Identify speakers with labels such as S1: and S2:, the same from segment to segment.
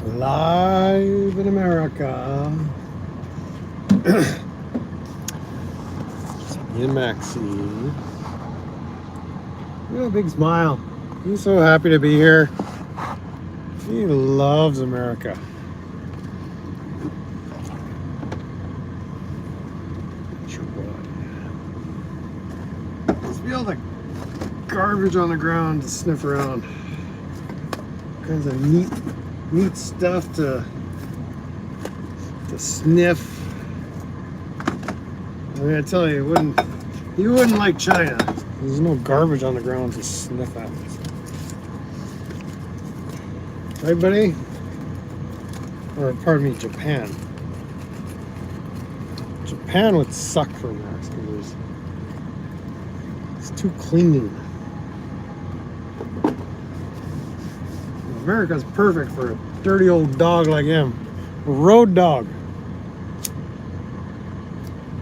S1: Live in America. Me and Maxie. Look at a big smile. He's so happy to be here. He loves America. Just feel the garbage on the ground to sniff around. All kinds of neat stuff to sniff. I'm gonna tell you, you wouldn't like China. There's no garbage on the ground to sniff at. Right, buddy? Or pardon me, Japan. Japan would suck for Max because it's too clean. America's perfect for a dirty old dog like him. A road dog.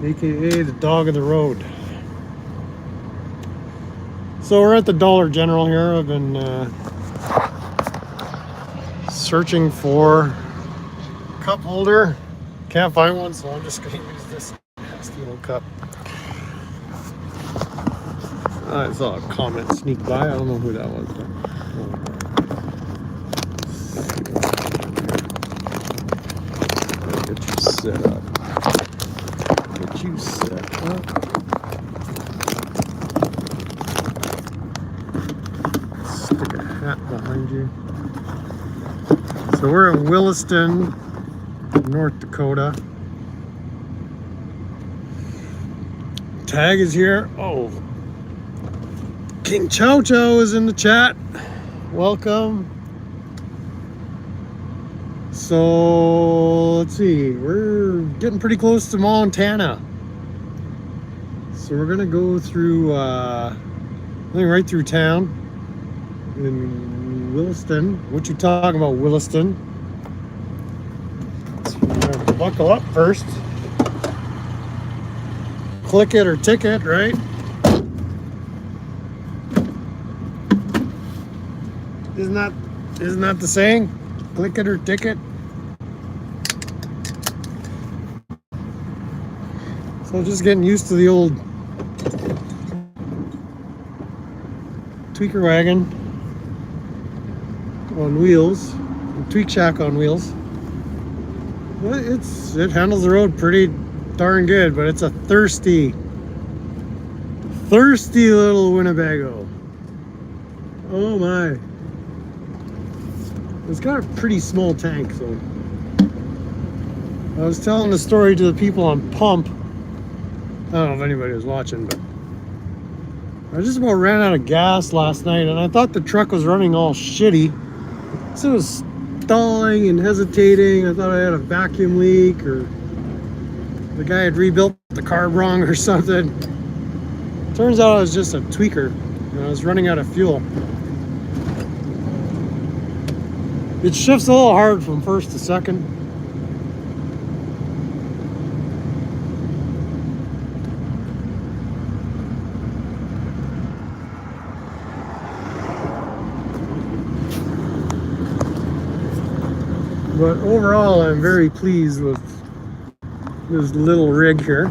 S1: AKA the dog of the road. So we're at the Dollar General here. I've been searching for a cup holder. Can't find one, so I'm just going to use this nasty little cup. I saw a comment sneak by. I don't know who that was. Get you set up. Get you set up. Stick a hat behind you. So we're in Williston, North Dakota. Tag is here. Oh, King Chow Chow is in the chat. Welcome. So let's see, we're getting pretty close to Montana. So we're gonna go through, I think right through town in Williston. What you talking about, Williston? So we're gonna buckle up first. Click it or ticket, right? Isn't that the saying? Click it or ticket. So just getting used to the old tweaker wagon on wheels, tweak shack on wheels. Well, it handles the road pretty darn good, but it's a thirsty little Winnebago. Oh my. It's got a pretty small tank, so I was telling the story to the people on Pump. I don't know if anybody was watching, but I just about ran out of gas last night, and I thought the truck was running all shitty. So it was stalling and hesitating. I thought I had a vacuum leak, or the guy had rebuilt the carb wrong or something. Turns out it was just a tweaker, and I was running out of fuel. It shifts a little hard from first to second. But overall, I'm very pleased with this little rig here.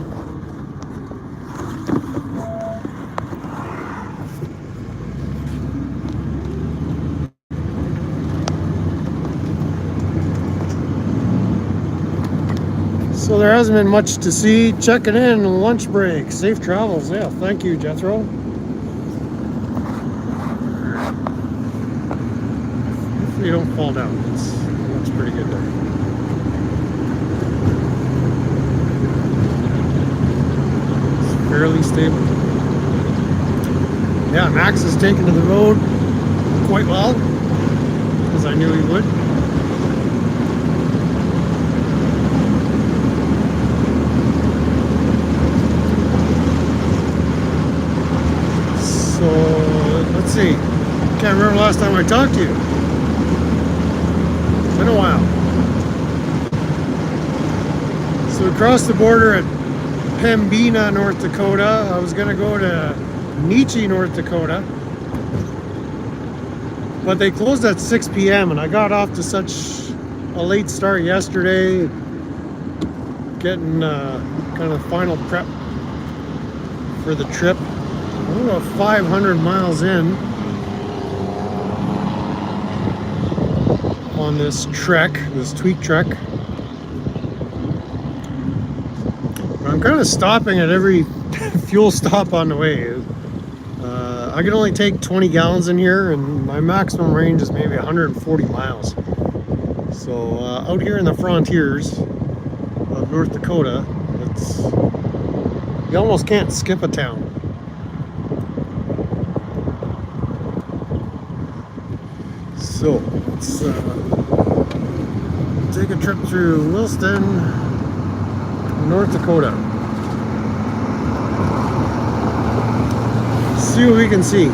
S1: So there hasn't been much to see. Checking in on lunch break. Safe travels. Yeah, thank you, Jethro. Hopefully you don't fall down. That's pretty good there. It's fairly stable. Yeah, Max is taken to the road quite well, as I knew he would. So let's see. Can't remember the last time I talked to you. It's been a while. So across the border at Pembina, North Dakota. I was gonna go to Nietzsche, North Dakota, but they closed at 6 p.m. and I got off to such a late start yesterday, getting kind of final prep for the trip. We're about 500 miles in on this trek, this Tweak trek. I'm kind of stopping at every fuel stop on the way. I can only take 20 gallons in here, and my maximum range is maybe 140 miles. So out here in the frontiers of North Dakota, you almost can't skip a town. So let's take a trip through Williston, North Dakota. See what we can see.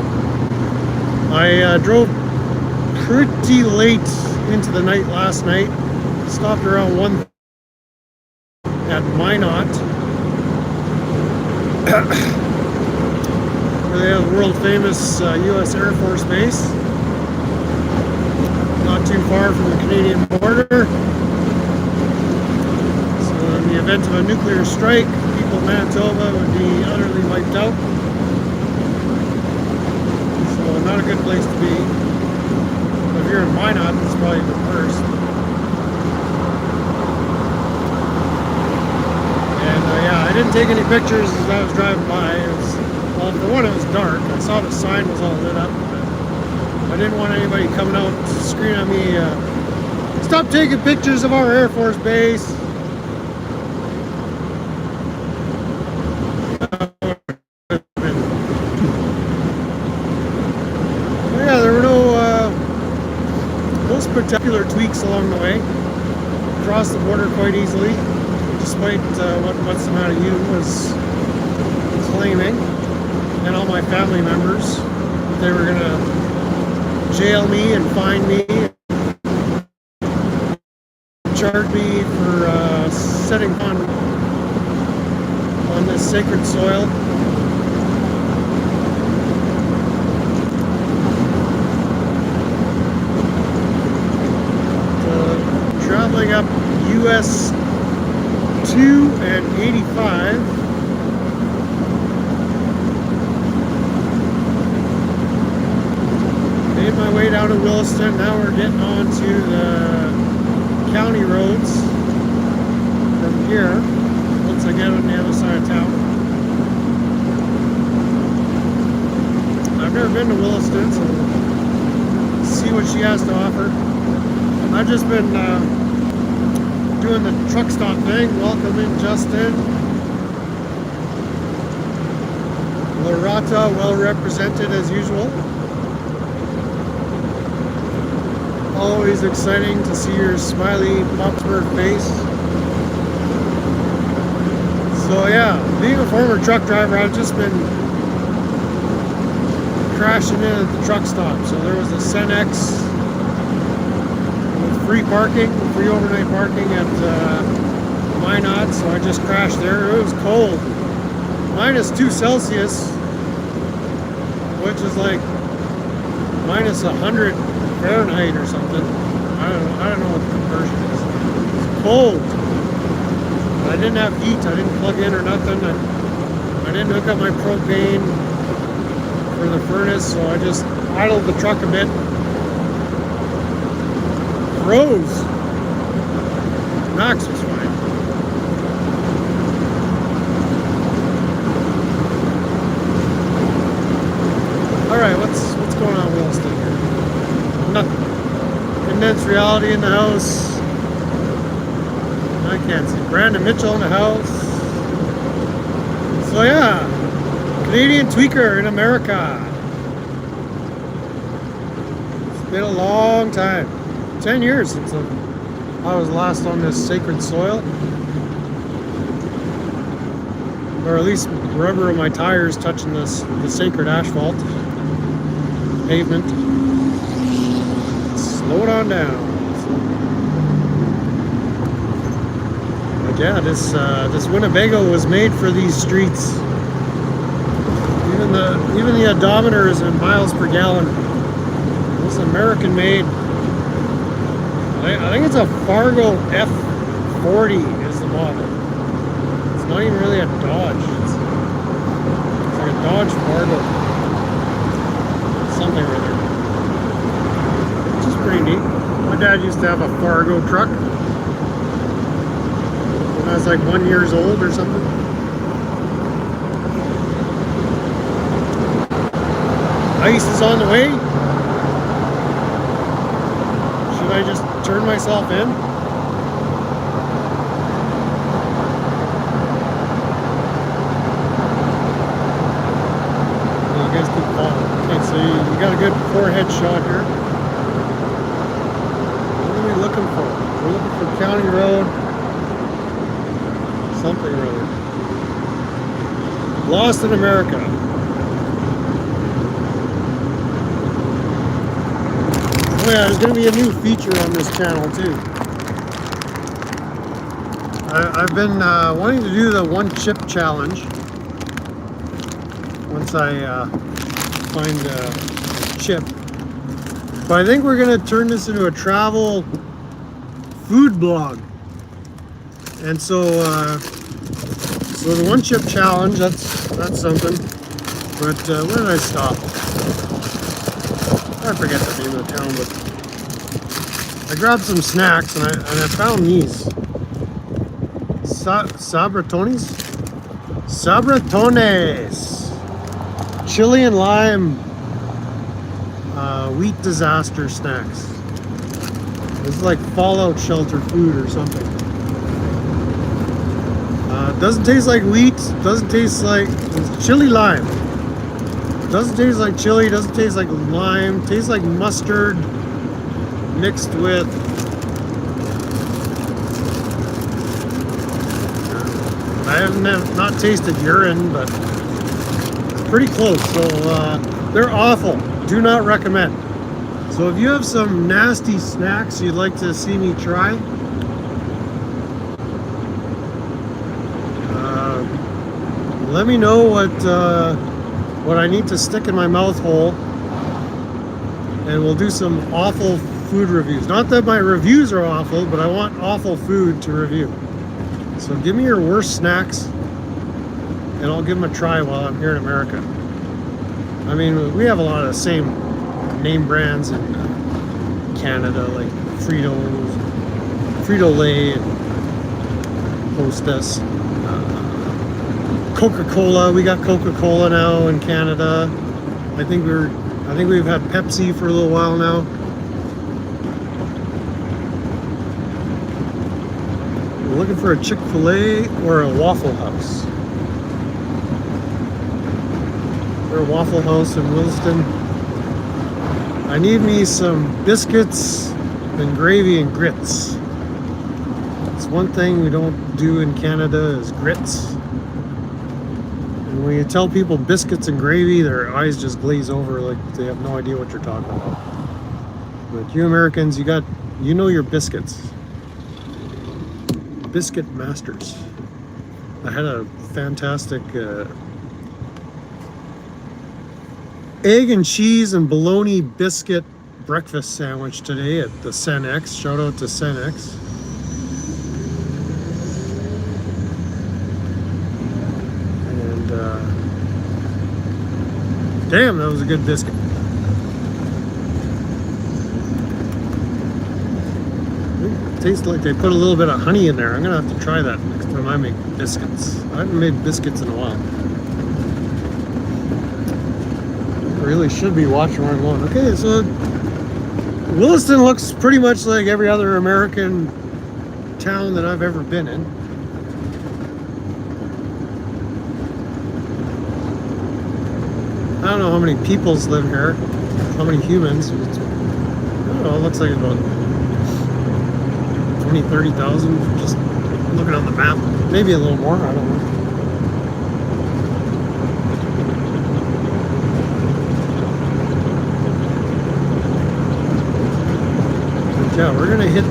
S1: I drove pretty late into the night last night. Stopped around 1 at Minot, where they have world famous U.S. Air Force Base. Not too far from the Canadian border. So in the event of a nuclear strike, people of Manitoba would be utterly wiped out. So not a good place to be. But if you're in Minot, it's probably the worst. And yeah, I didn't take any pictures as I was driving by. Well, for one, it was dark. I saw the sign was all lit up. I didn't want anybody coming out screaming at me, stop taking pictures of our Air Force Base. Yeah, there were no spectacular tweaks along the way. Crossed the border quite easily, despite what's the matter you was claiming, and all my family members. They were gonna jail me and fine me, charge me for setting on this sacred soil. Traveling up US 2 and 85. Made my way down to Williston. Now we're getting on to the county roads from here once I get on the other side of town. I've never been to Williston, so see what she has to offer. I've just been doing the truck stop thing. Welcome in, Justin. Lorata, well represented as usual. Always exciting to see your smiley Popsburg face. So yeah, being a former truck driver, I've just been crashing in at the truck stop. So there was a Cenex with free parking, free overnight parking at Minot. So I just crashed there. It was cold, -2 Celsius, which is like -100 Fahrenheit or something. I don't know what the conversion is. It's cold. But I didn't have heat. I didn't plug in or nothing. I didn't hook up my propane for the furnace, so I just idled the truck a bit. Froze. Max was fine. All right, what's going on, Williston here? Nothing. Condensed reality in the house. I can't see. Brandon Mitchell in the house. So yeah, Canadian tweaker in America. It's been a long time. 10 years since I was last on this sacred soil. Or at least rubber of my tires touching the sacred asphalt pavement. Slow it on down. But yeah, this Winnebago was made for these streets. Even the odometer is in miles per gallon. This is American made. I think it's a Fargo F40 is the model. It's not even really a Dodge. It's like a Dodge Fargo. Something or other. Which is pretty neat. My dad used to have a Fargo truck when I was like 1 year old or something. Ice is on the way. Should I just turn myself in? You guys keep following. Okay, so you got a good forehead shot here. What are we looking for? We're looking for County Road. Something or other. Lost in America. Oh yeah, there's going to be a new feature on this channel too. I've been wanting to do the one chip challenge. Once I find a chip. But I think we're going to turn this into a travel food blog. And so the one chip challenge, that's something. But where did I stop? I forget the name of the town, but I grabbed some snacks and I found these. Sabritones? Sabritones! Chili and lime wheat disaster snacks. This is like fallout shelter food or something. Doesn't taste like wheat, doesn't taste like chili lime. Doesn't taste like chili, doesn't taste like lime, tastes like mustard mixed with I have not tasted urine, but it's pretty close. So they're awful. Do not recommend. So if you have some nasty snacks you'd like to see me try, let me know what I need to stick in my mouth hole, and we'll do some awful food reviews. Not that my reviews are awful, but I want awful food to review. So give me your worst snacks, and I'll give them a try while I'm here in America. I mean, we have a lot of the same name brands in Canada, like Frito-Lay, and Hostess. Coca-Cola, we got Coca-Cola now in Canada. I think we've had Pepsi for a little while now. We're looking for a Chick-fil-A or a Waffle House. Or a Waffle House in Williston. I need me some biscuits and gravy and grits. It's one thing we don't do in Canada is grits. When you tell people biscuits and gravy, their eyes just glaze over like they have no idea what you're talking about. But you Americans, you know your biscuits. Biscuit masters. I had a fantastic egg and cheese and bologna biscuit breakfast sandwich today at the Senex. Shout out to Senex. Damn, that was a good biscuit. It tastes like they put a little bit of honey in there. I'm gonna have to try that next time I make biscuits. I haven't made biscuits in a while. I really should be watching where I'm going. Okay, so Williston looks pretty much like every other American town that I've ever been in. I don't know how many peoples live here, how many humans. I don't know, it looks like about 20, 30,000, just looking on the map. Maybe a little more, I don't know. But yeah, we're gonna hit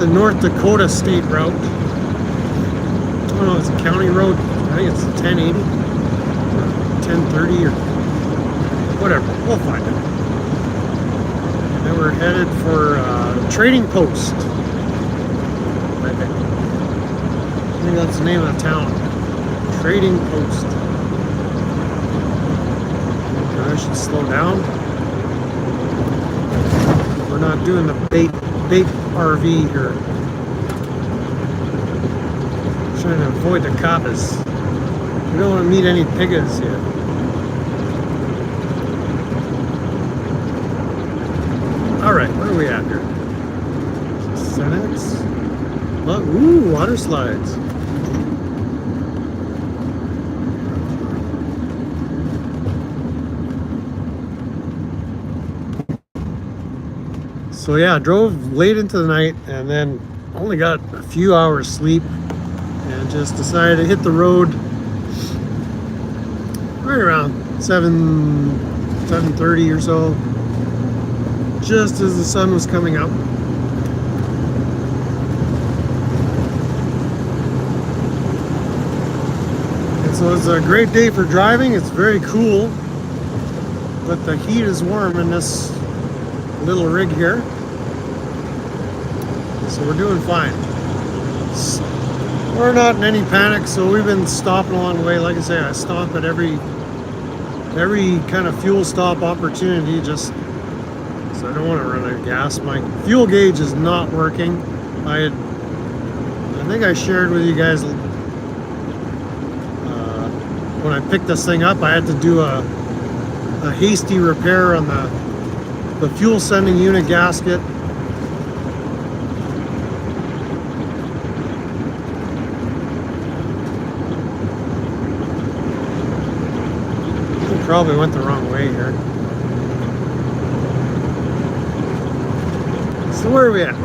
S1: the North Dakota state route. I don't know, it's a county road. I think it's 1080. 1030 or whatever, we'll find it. And we're headed for Trading Post, I think. I think that's the name of the town. Trading Post. I should slow down. We're not doing the bait RV here. Trying to avoid the coppers. We don't want to meet any piggas yet. Alright, where are we at here? Senex? Ooh, water slides. So yeah, drove late into the night and then only got a few hours sleep and just decided to hit the road right around 7:30 or so, just as the sun was coming up. And so it's a great day for driving. It's very cool, but the heat is warm in this little rig here, so we're doing fine. We're not in any panic, so we've been stopping along the way. Like I say, I stop at every kind of fuel stop opportunity, just so I don't want to run out of gas. My fuel gauge is not working. I think I shared with you guys when I picked this thing up, I had to do a hasty repair on the fuel sending unit gasket. Probably went the wrong way here. So where are we at? I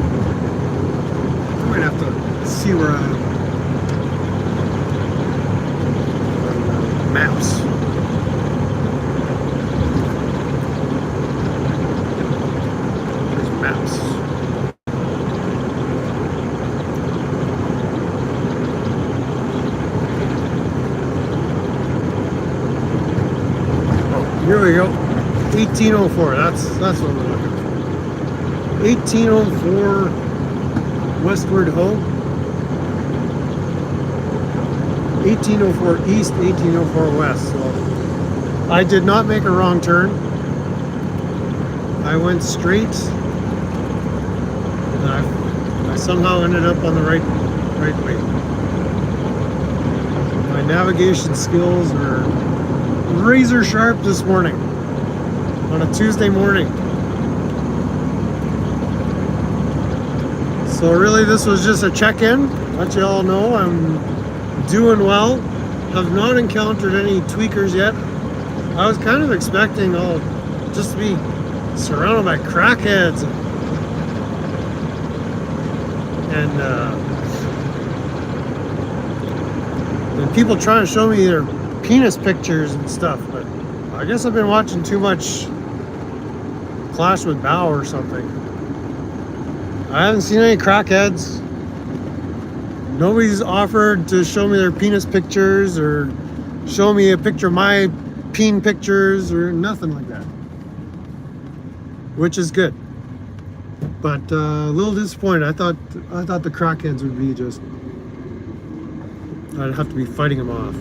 S1: might have to see where I am. Maps. There's maps. Here we go. 1804. That's what we're looking for. 1804 Westward Ho. 1804 East, 1804 West. So I did not make a wrong turn. I went straight. And I somehow ended up on the right way. My navigation skills are razor sharp this morning on a Tuesday morning. So really this was just a check-in, let you all know I'm doing well. Have not encountered any tweakers yet. I was kind of expecting just to be surrounded by crackheads and people trying to show me their penis pictures and stuff, but I guess I've been watching too much Clash with Bao or something. I haven't seen any crackheads. Nobody's offered to show me their penis pictures or show me a picture of my peen pictures or nothing like that, which is good. But a little disappointed. I thought the crackheads would be just, I'd have to be fighting them off.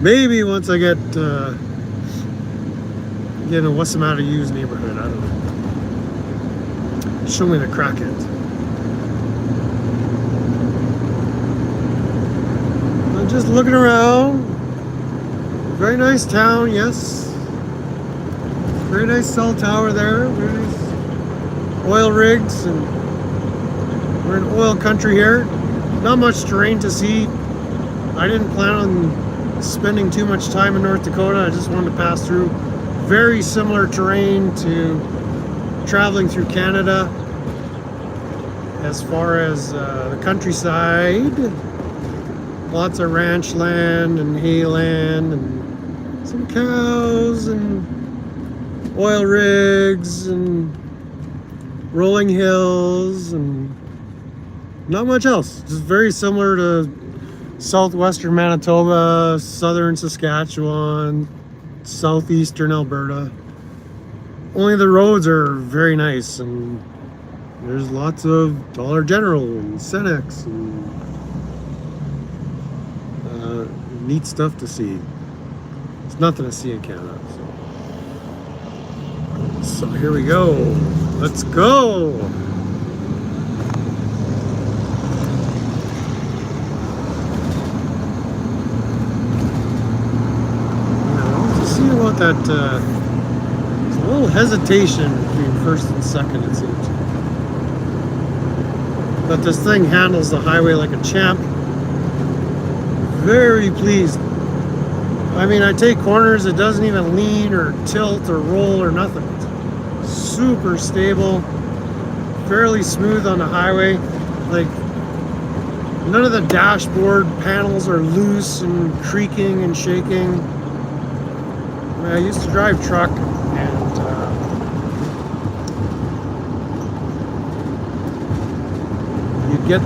S1: Maybe once I get in a what's the matter used neighborhood, I don't know. Show me the crackheads. I'm just looking around. Very nice town, yes. Very nice cell tower there. Very nice oil rigs, and we're in oil country here. Not much terrain to see. I didn't plan on spending too much time in North Dakota. I just wanted to pass through. Very similar terrain to traveling through Canada as far as the countryside. Lots of ranch land and hay land and some cows and oil rigs and rolling hills and not much else. Just very similar to southwestern Manitoba, southern Saskatchewan, southeastern Alberta. only the roads are very nice, and there's lots of Dollar General and Cenex and neat stuff to see. It's nothing to see in Canada. So here we go. Let's go. See about that. There's a little hesitation between first and second, it seems. But this thing handles the highway like a champ. Very pleased. I mean, I take corners, it doesn't even lean or tilt or roll or nothing. It's super stable, fairly smooth on the highway. Like, none of the dashboard panels are loose and creaking and shaking. I used to drive truck, and you get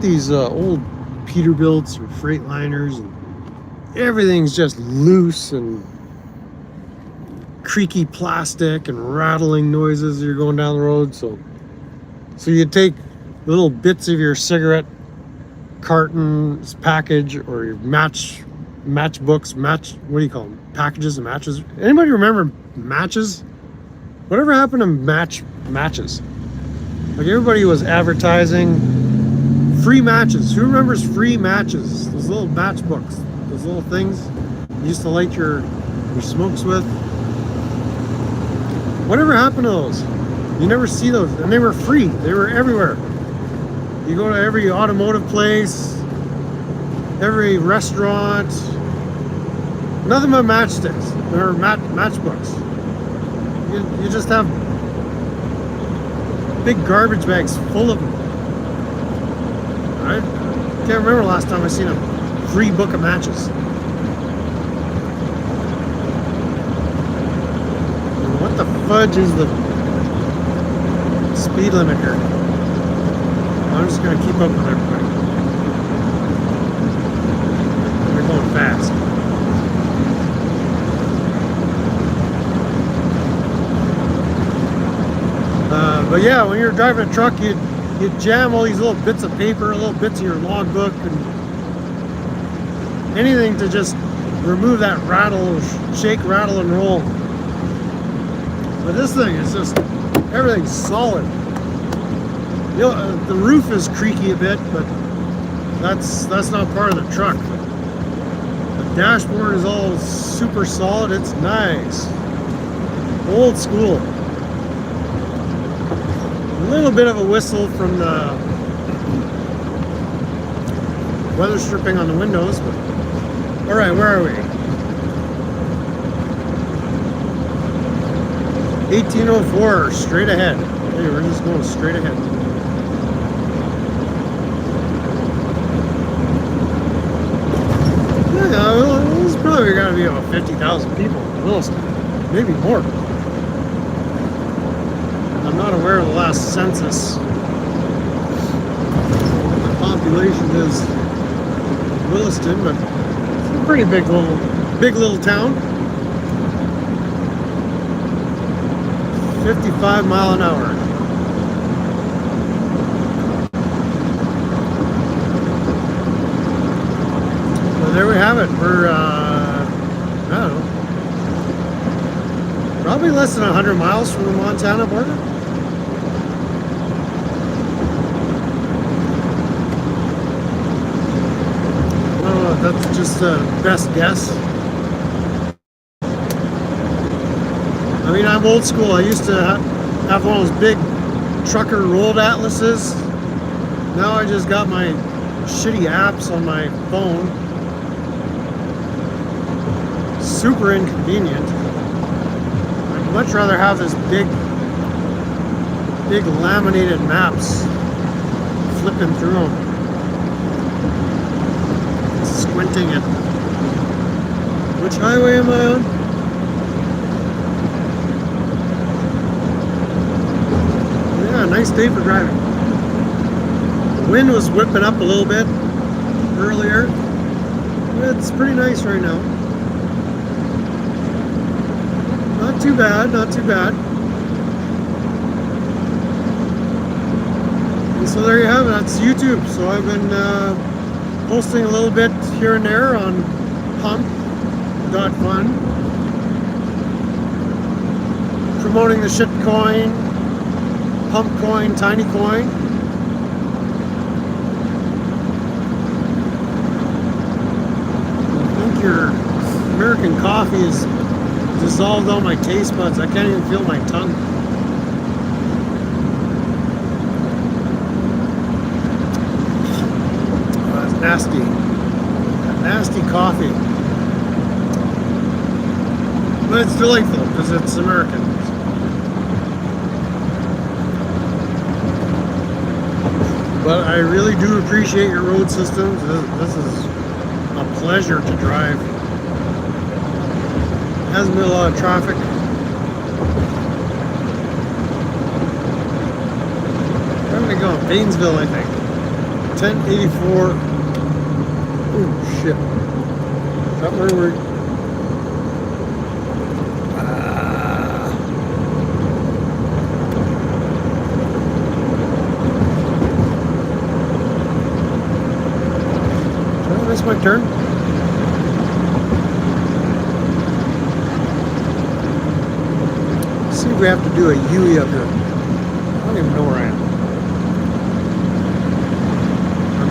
S1: these old Peterbilts or Freightliners, and everything's just loose and creaky plastic and rattling noises as you're going down the road. So you take little bits of your cigarette cartons package or your matchbooks, what do you call them, packages and matches. Anybody remember matches? Whatever happened to matches? Like, everybody was advertising free matches. Who remembers free matches? Those little matchbooks, those little things you used to light your smokes with. Whatever happened to those? You never see those, and they were free. They were everywhere. You go to every automotive place, every restaurant, nothing but matchsticks or matchbooks. You just have big garbage bags full of them. I can't remember the last time I seen a free book of matches. And what the fudge is the speed limit here? I'm just going to keep up with everybody. They're going fast. But yeah, when you're driving a truck, you jam all these little bits of paper, little bits of your logbook, and anything to just remove that rattle, shake, rattle, and roll. But this thing is just, everything's solid. You know, the roof is creaky a bit, but that's not part of the truck. The dashboard is all super solid. It's nice. Old school. A little bit of a whistle from the weather stripping on the windows, but all right, where are we? 1804, straight ahead. Hey, we're just going straight ahead. There's probably got to be about 50,000 people in Williston, maybe more. I'm not aware of the last census. What the population is in Williston, but it's a pretty big little town. 55 mile an hour. So there we have it. We're I don't know, probably less than 100 miles from the Montana border. That's just a best guess. I mean, I'm old school. I used to have one of those big trucker rolled atlases. Now I just got my shitty apps on my phone. Super inconvenient. I'd much rather have this big laminated maps, flipping through them. Squinting at which highway am I on? Yeah, nice day for driving. The wind was whipping up a little bit earlier. It's pretty nice right now. Not too bad, not too bad. And so there you have it, that's YouTube. So I've been posting a little bit here and there on pump.fun. Promoting the shit coin, pump coin, tiny coin. I think your American coffee has dissolved all my taste buds. I can't even feel my tongue. Oh, that's nasty. Nasty coffee. But it's delightful because it's American. But I really do appreciate your road systems. This is a pleasure to drive. Hasn't been a lot of traffic. Where am I going? Paynesville, I think. 1084. Oh shit. Is that where we're... Did I miss my turn? See if we have to do a U up here. I don't even know where I am. I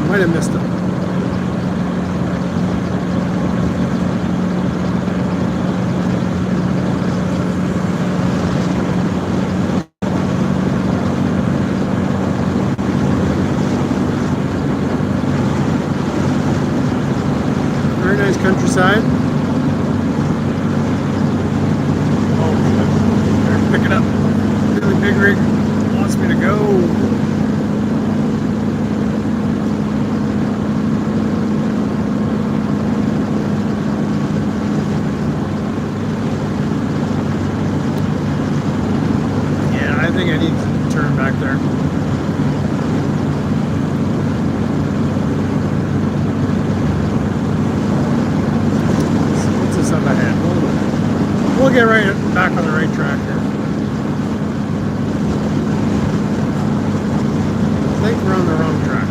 S1: might have missed it. Very nice countryside. Pick it up. Really big rig wants me to go. Yeah, I think I need to turn back there. What's this up ahead? We'll get right back on the right track here. I think we're on the wrong track.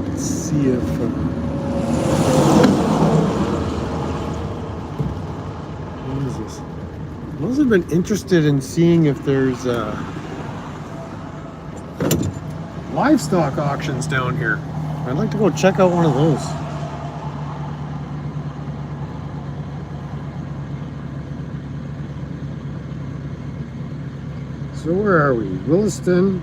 S1: Let's see if... what is this? I've also been interested in seeing if there's livestock auctions down here. I'd like to go check out one of those. So where are we? Williston.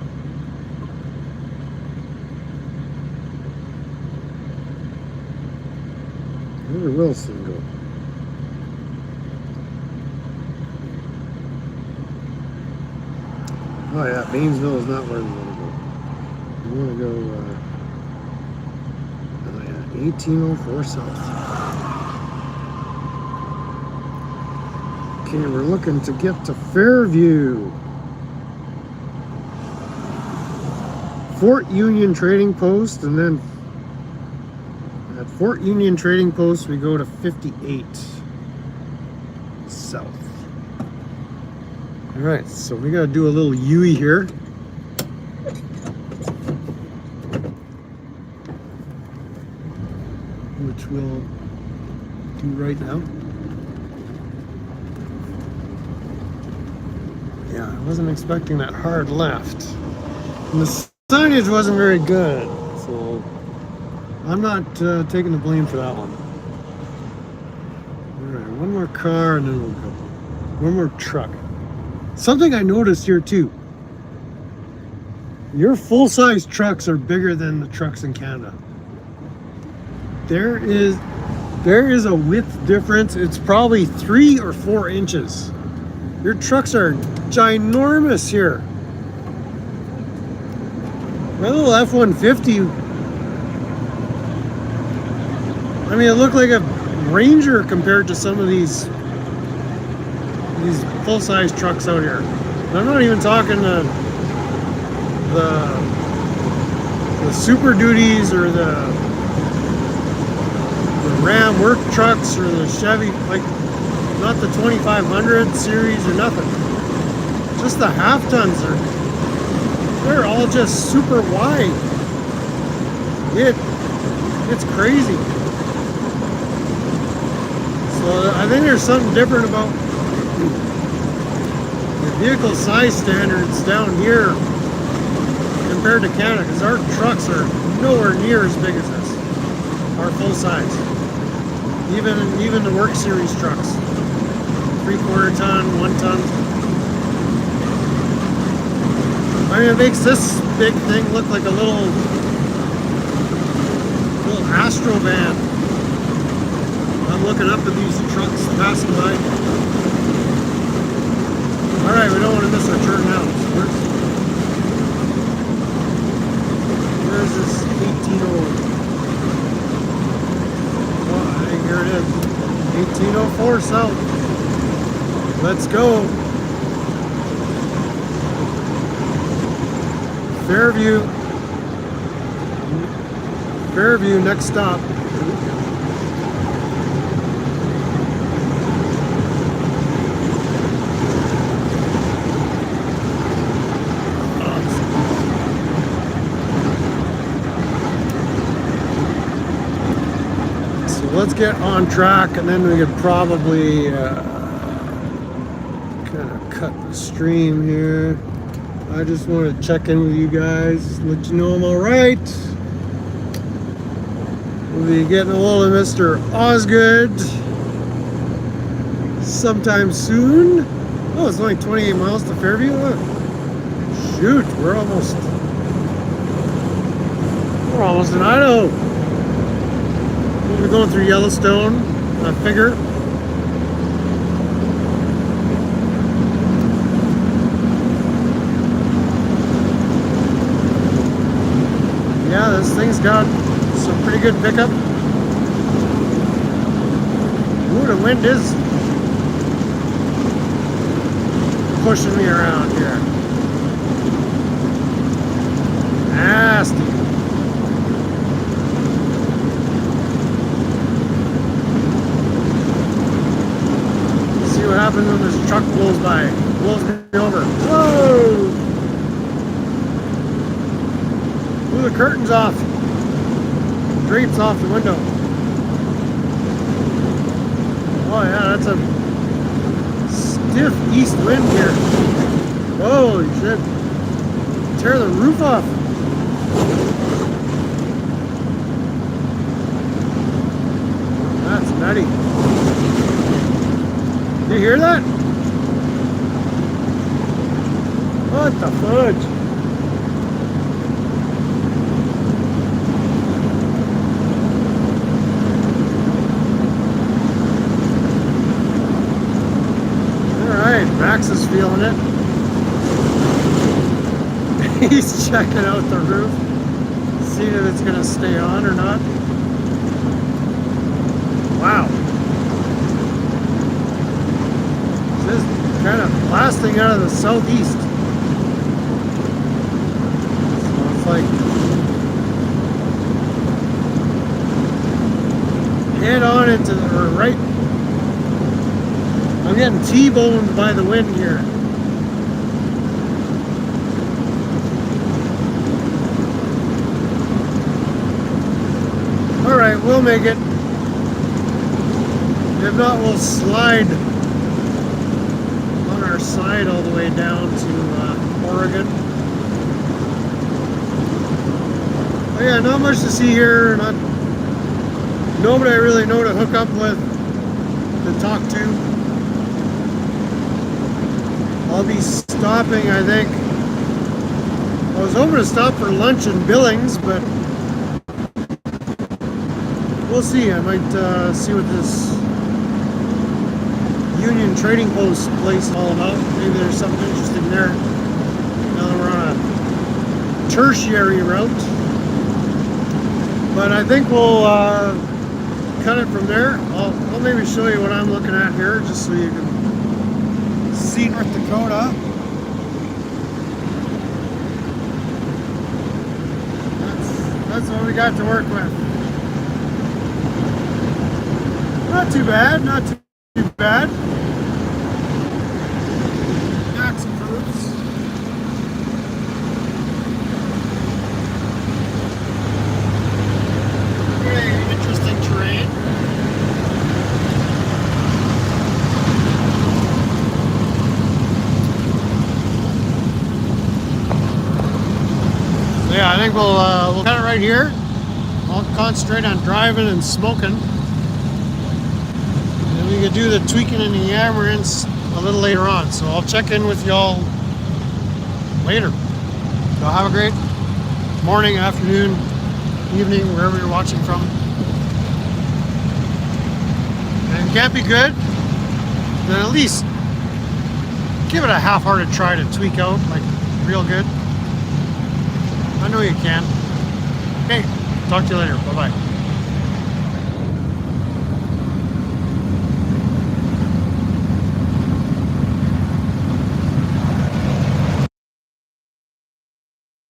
S1: Where did Williston go? Oh yeah, Paynesville is not where we want to go. We want to go 1804 south. Okay, we're looking to get to Fairview. Fort Union Trading Post, and then at Fort Union Trading Post we go to 58 south. Alright, so we gotta do a little U-ey here. Which we'll do right now. Yeah, I wasn't expecting that hard left. And the signage wasn't very good, so I'm not taking the blame for that one. Alright, one more car and then we'll go. One more truck. Something I noticed here too. Your full-size trucks are bigger than the trucks in Canada. There is a width difference. It's probably 3 or 4 inches. Your trucks are ginormous here. My little F-150, I mean, it looked like a Ranger compared to some of these full-size trucks out here. And I'm not even talking the Super Duties or the Ram work trucks or the Chevy, like not the 2500 series or nothing. Just the half tons they're all just super wide. It's crazy. So I think there's something different about the vehicle size standards down here compared to Canada, because our trucks are nowhere near as big as this. Our full size. Even the work series trucks. 3/4 ton, 1 ton. I mean, it makes this big thing look like a little Astro van. I'm looking up at these trucks passing by. Alright, we don't want to miss our turn now. Where's this 1800? Oh, I think here it is. 1804 south. Let's go. Fairview, next stop. So let's get on track, and then we could probably kind of cut the stream here. I just want to check in with you guys, let you know I'm all right. We'll be getting a hold of Mr. Osgood sometime soon. Oh, it's only 28 miles to Fairview. Shoot, we're almost in Idaho. We'll be going through Yellowstone, I figure. Yeah, this thing's got some pretty good pickup. Ooh, the wind is pushing me around here. Nasty. See what happens when this truck blows by. Blows me over. Whoa! Blew the curtains off. Drapes off the window. Oh yeah, that's a stiff east wind here. Holy shit. Tear the roof off. That's nutty. You hear that? What the fudge? Max is feeling it. He's checking out the roof, seeing if it's going to stay on or not. Wow. This is kind of blasting out of the southeast. So it's like head on into the right. I'm getting T-boned by the wind here. Alright, we'll make it. If not, we'll slide on our side all the way down to Oregon. But yeah, not much to see here. Nobody I really know to hook up with, to talk to. I'll be stopping, I think. I was hoping to stop for lunch in Billings, but we'll see. I might see what this Union Trading Post place is all about. Maybe there's something interesting there. Now that we're on a tertiary route. But I think we'll cut it from there. I'll maybe show you what I'm looking at here, just so you can see North Dakota. That's what we got to work with. Not too bad, not too bad. Got some fruits. Very interesting terrain. So yeah, I think we'll cut it right here. I'll concentrate on driving and smoking. And we can do the tweaking and the yammering a little later on. So I'll check in with y'all later. So have a great morning, afternoon, evening, wherever you're watching from. And can't be good, then at least give it a half-hearted try to tweak out, like real good. I know you can. Okay, talk to you later. Bye-bye.